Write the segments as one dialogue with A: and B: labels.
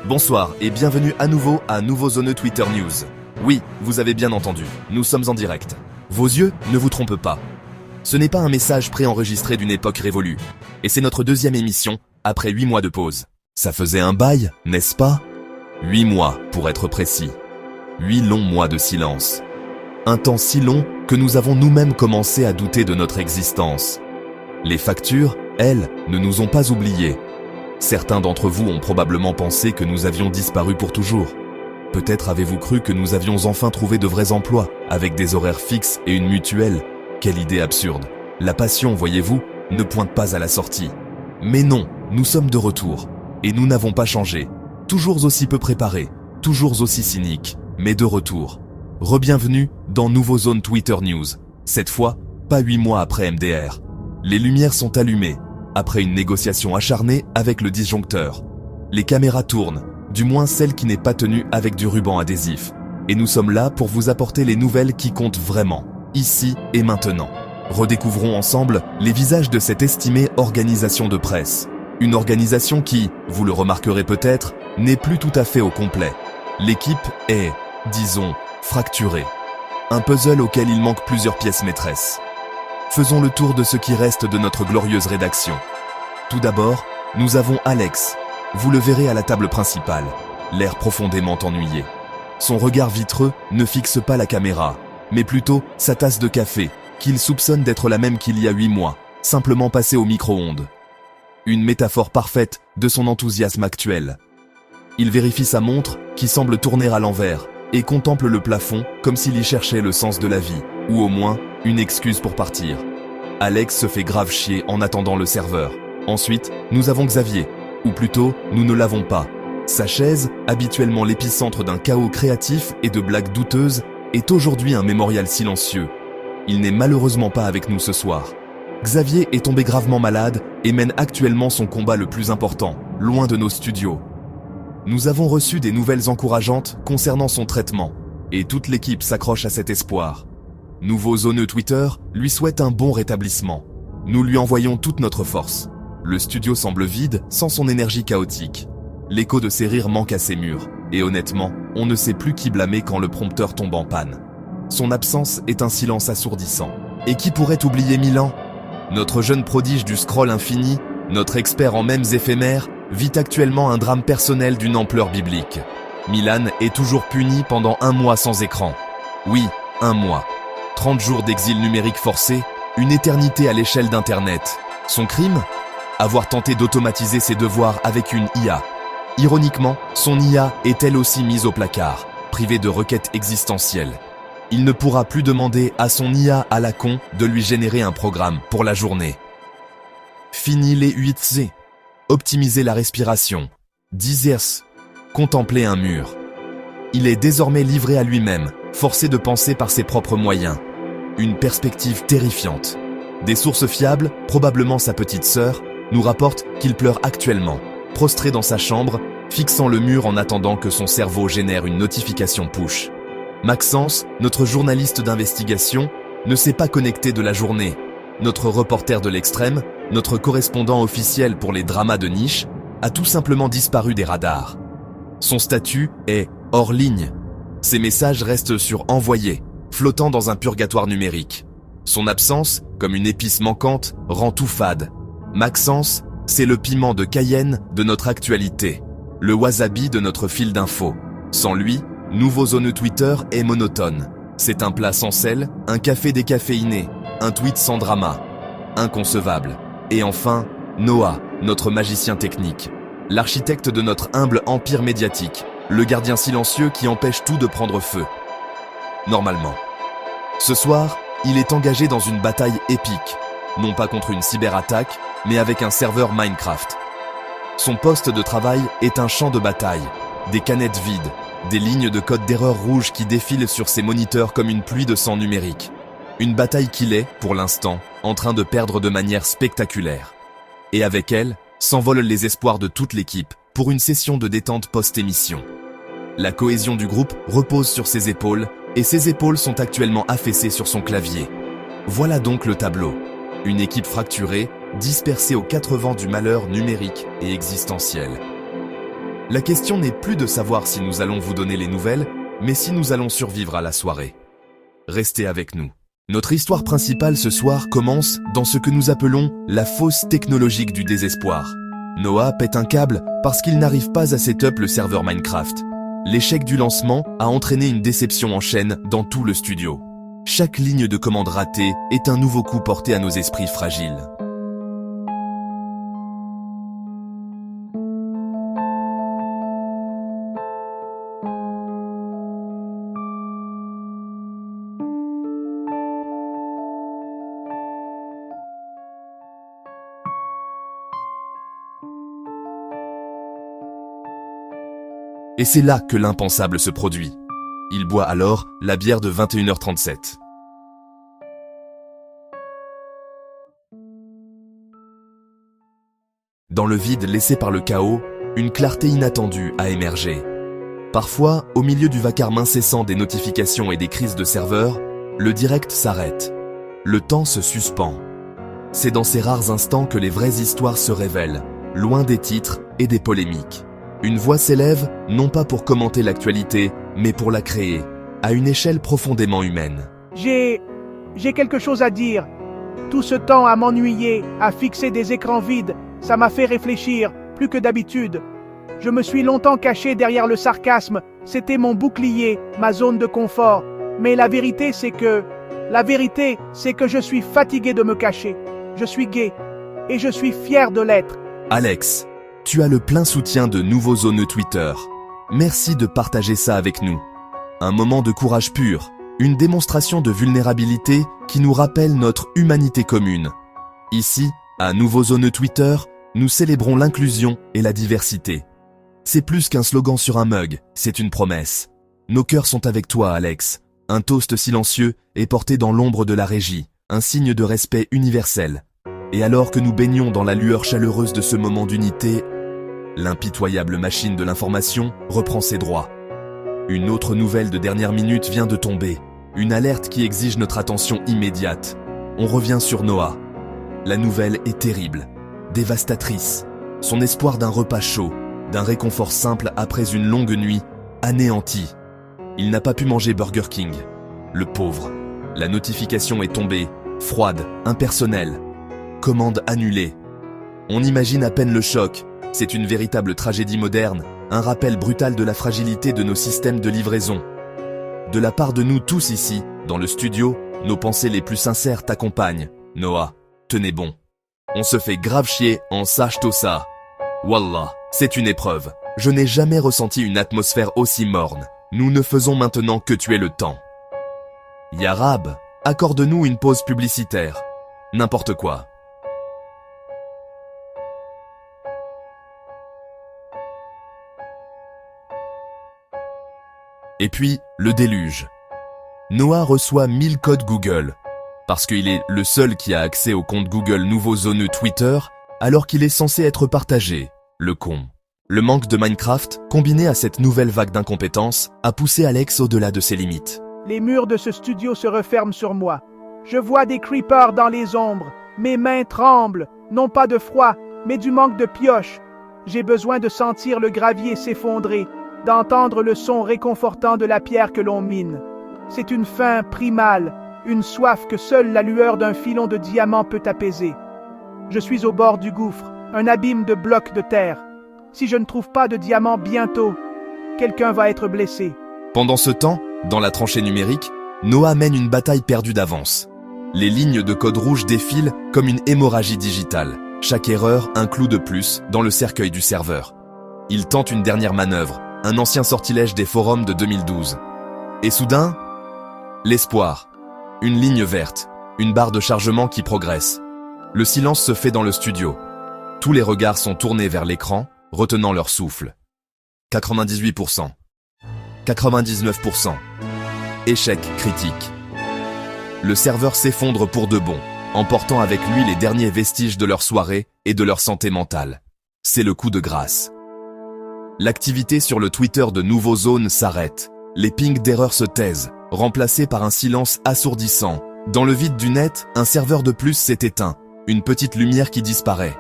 A: Bonsoir et bienvenue à nouveau à Nouveau Zone Twitter News. Oui, vous avez bien entendu, nous sommes en direct. Vos yeux ne vous trompent pas. Ce n'est pas un message préenregistré d'une époque révolue. Et c'est notre deuxième émission, après 8 mois de pause. Ça faisait un bail, n'est-ce pas? 8 mois, pour être précis. 8 longs mois de silence. Un temps si long que nous avons nous-mêmes commencé à douter de notre existence. Les factures, elles, ne nous ont pas oubliés. Certains d'entre vous ont probablement pensé que nous avions disparu pour toujours. Peut-être avez-vous cru que nous avions enfin trouvé de vrais emplois, avec des horaires fixes et une mutuelle. Quelle idée absurde. La passion, voyez-vous, ne pointe pas à la sortie. Mais non, nous sommes de retour. Et nous n'avons pas changé. Toujours aussi peu préparés, toujours aussi cyniques, mais de retour. Rebienvenue dans Nouveau Zone Twitter News. Cette fois, pas 8 mois après MDR. Les lumières sont allumées. Après une négociation acharnée avec le disjoncteur. Les caméras tournent, du moins celle qui n'est pas tenue avec du ruban adhésif. Et nous sommes là pour vous apporter les nouvelles qui comptent vraiment, ici et maintenant. Redécouvrons ensemble les visages de cette estimée organisation de presse. Une organisation qui, vous le remarquerez peut-être, n'est plus tout à fait au complet. L'équipe est, disons, fracturée. Un puzzle auquel il manque plusieurs pièces maîtresses. Faisons le tour de ce qui reste de notre glorieuse rédaction. Tout d'abord, nous avons Alex. Vous le verrez à la table principale, l'air profondément ennuyé. Son regard vitreux ne fixe pas la caméra, mais plutôt sa tasse de café, qu'il soupçonne d'être la même qu'il y a 8 mois, simplement passée au micro-ondes. Une métaphore parfaite de son enthousiasme actuel. Il vérifie sa montre, qui semble tourner à l'envers, et contemple le plafond comme s'il y cherchait le sens de la vie, ou au moins une excuse pour partir. Alex se fait grave chier en attendant le serveur. Ensuite, nous avons Xavier, ou plutôt, nous ne l'avons pas. Sa chaise, habituellement l'épicentre d'un chaos créatif et de blagues douteuses, est aujourd'hui un mémorial silencieux. Il n'est malheureusement pas avec nous ce soir. Xavier est tombé gravement malade et mène actuellement son combat le plus important, loin de nos studios. Nous avons reçu des nouvelles encourageantes concernant son traitement, et toute l'équipe s'accroche à cet espoir. Nouveau zoneux Twitter lui souhaite un bon rétablissement. Nous lui envoyons toute notre force. Le studio semble vide sans son énergie chaotique. L'écho de ses rires manque à ses murs. Et honnêtement, on ne sait plus qui blâmer quand le prompteur tombe en panne. Son absence est un silence assourdissant. Et qui pourrait oublier Milan? Notre jeune prodige du scroll infini, notre expert en mèmes éphémères, vit actuellement un drame personnel d'une ampleur biblique. Milan est toujours puni pendant 1 mois sans écran. Oui, 1 mois. 30 jours d'exil numérique forcé, une éternité à l'échelle d'Internet. Son crime? Avoir tenté d'automatiser ses devoirs avec une IA. Ironiquement, son IA est elle aussi mise au placard, privée de requêtes existentielles. Il ne pourra plus demander à son IA à la con de lui générer un programme pour la journée. Fini les 8C. Optimiser la respiration. 10 Hz. Contempler un mur. Il est désormais livré à lui-même, forcé de penser par ses propres moyens. Une perspective terrifiante. Des sources fiables, probablement sa petite sœur, nous rapportent qu'il pleure actuellement, prostré dans sa chambre, fixant le mur en attendant que son cerveau génère une notification push. Maxence, notre journaliste d'investigation, ne s'est pas connecté de la journée. Notre reporter de l'extrême, notre correspondant officiel pour les dramas de niche, a tout simplement disparu des radars. Son statut est hors ligne. Ses messages restent sur envoyé, flottant dans un purgatoire numérique. Son absence, comme une épice manquante, rend tout fade. Maxence, c'est le piment de Cayenne de notre actualité, le wasabi de notre fil d'infos. Sans lui, Nouveau Zone Twitter est monotone. C'est un plat sans sel, un café décaféiné, un tweet sans drama. Inconcevable. Et enfin, Noah, notre magicien technique, l'architecte de notre humble empire médiatique, le gardien silencieux qui empêche tout de prendre feu. Normalement. Ce soir, il est engagé dans une bataille épique, non pas contre une cyberattaque, mais avec un serveur Minecraft. Son poste de travail est un champ de bataille, des canettes vides, des lignes de code d'erreur rouge qui défilent sur ses moniteurs comme une pluie de sang numérique. Une bataille qu'il est, pour l'instant, en train de perdre de manière spectaculaire. Et avec elle, s'envolent les espoirs de toute l'équipe pour une session de détente post-émission. La cohésion du groupe repose sur ses épaules, et ses épaules sont actuellement affaissées sur son clavier. Voilà donc le tableau. Une équipe fracturée, dispersée aux 4 vents du malheur numérique et existentiel. La question n'est plus de savoir si nous allons vous donner les nouvelles, mais si nous allons survivre à la soirée. Restez avec nous. Notre histoire principale ce soir commence dans ce que nous appelons la fosse technologique du désespoir. Noah pète un câble parce qu'il n'arrive pas à setup le serveur Minecraft. L'échec du lancement a entraîné une déception en chaîne dans tout le studio. Chaque ligne de commande ratée est un nouveau coup porté à nos esprits fragiles. Et c'est là que l'impensable se produit. Il boit alors la bière de 21h37. Dans le vide laissé par le chaos, une clarté inattendue a émergé. Parfois, au milieu du vacarme incessant des notifications et des crises de serveurs, le direct s'arrête. Le temps se suspend. C'est dans ces rares instants que les vraies histoires se révèlent, loin des titres et des polémiques. Une voix s'élève, non pas pour commenter l'actualité, mais pour la créer, à une échelle profondément humaine.
B: J'ai quelque chose à dire. Tout ce temps à m'ennuyer, à fixer des écrans vides, ça m'a fait réfléchir, plus que d'habitude. Je me suis longtemps caché derrière le sarcasme, c'était mon bouclier, ma zone de confort. Mais la vérité, c'est que je suis fatigué de me cacher. Je suis gay, et je suis fier de l'être.
A: Alex, tu as le plein soutien de nouveaux zoneux Twitter. Merci de partager ça avec nous. Un moment de courage pur, une démonstration de vulnérabilité qui nous rappelle notre humanité commune. Ici, à Nouveaux zoneux Twitter, nous célébrons l'inclusion et la diversité. C'est plus qu'un slogan sur un mug, c'est une promesse. Nos cœurs sont avec toi, Alex. Un toast silencieux est porté dans l'ombre de la régie, un signe de respect universel. Et alors que nous baignons dans la lueur chaleureuse de ce moment d'unité, l'impitoyable machine de l'information reprend ses droits. Une autre nouvelle de dernière minute vient de tomber. Une alerte qui exige notre attention immédiate. On revient sur Noah. La nouvelle est terrible, dévastatrice. Son espoir d'un repas chaud, d'un réconfort simple après une longue nuit, anéanti. Il n'a pas pu manger Burger King. Le pauvre. La notification est tombée, froide, impersonnelle. Commande annulée. On imagine à peine le choc. C'est une véritable tragédie moderne, un rappel brutal de la fragilité de nos systèmes de livraison. De la part de nous tous ici, dans le studio, nos pensées les plus sincères t'accompagnent. Noah, tenez bon. On se fait grave chier en sache tout ça. Wallah, c'est une épreuve. Je n'ai jamais ressenti une atmosphère aussi morne. Nous ne faisons maintenant que tuer le temps. Yarab, accorde-nous une pause publicitaire. N'importe quoi. Et puis, le déluge. Noah reçoit 1000 codes Google, parce qu'il est le seul qui a accès au compte Google Nouveaux zoneux Twitter, alors qu'il est censé être partagé, le con. Le manque de Minecraft, combiné à cette nouvelle vague d'incompétence, a poussé Alex au-delà de ses limites.
B: Les murs de ce studio se referment sur moi. Je vois des creepers dans les ombres. Mes mains tremblent, non pas de froid, mais du manque de pioche. J'ai besoin de sentir le gravier s'effondrer, d'entendre le son réconfortant de la pierre que l'on mine. C'est une faim primale, une soif que seule la lueur d'un filon de diamant peut apaiser. Je suis au bord du gouffre, un abîme de blocs de terre. Si je ne trouve pas de diamant bientôt, quelqu'un va être blessé.
A: Pendant ce temps, dans la tranchée numérique, Noah mène une bataille perdue d'avance. Les lignes de code rouge défilent comme une hémorragie digitale. Chaque erreur, un clou de plus dans le cercueil du serveur. Il tente une dernière manœuvre, un ancien sortilège des forums de 2012. Et soudain, l'espoir. Une ligne verte, une barre de chargement qui progresse. Le silence se fait dans le studio. Tous les regards sont tournés vers l'écran, retenant leur souffle. 98%. 99%. Échec critique. Le serveur s'effondre pour de bon, emportant avec lui les derniers vestiges de leur soirée et de leur santé mentale. C'est le coup de grâce. L'activité sur le Twitter de Nouveaux zones s'arrête. Les pings d'erreur se taisent, remplacés par un silence assourdissant. Dans le vide du net, un serveur de plus s'est éteint. Une petite lumière qui disparaît.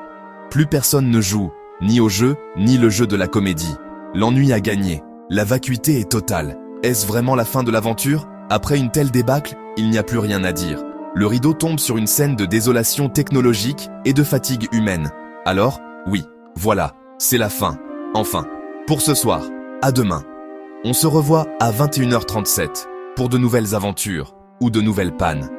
A: Plus personne ne joue, ni au jeu, ni le jeu de la comédie. L'ennui a gagné. La vacuité est totale. Est-ce vraiment la fin de l'aventure? Après une telle débâcle, il n'y a plus rien à dire. Le rideau tombe sur une scène de désolation technologique et de fatigue humaine. Alors, oui, voilà, c'est la fin. Enfin, pour ce soir. À demain. On se revoit à 21h37 pour de nouvelles aventures ou de nouvelles pannes.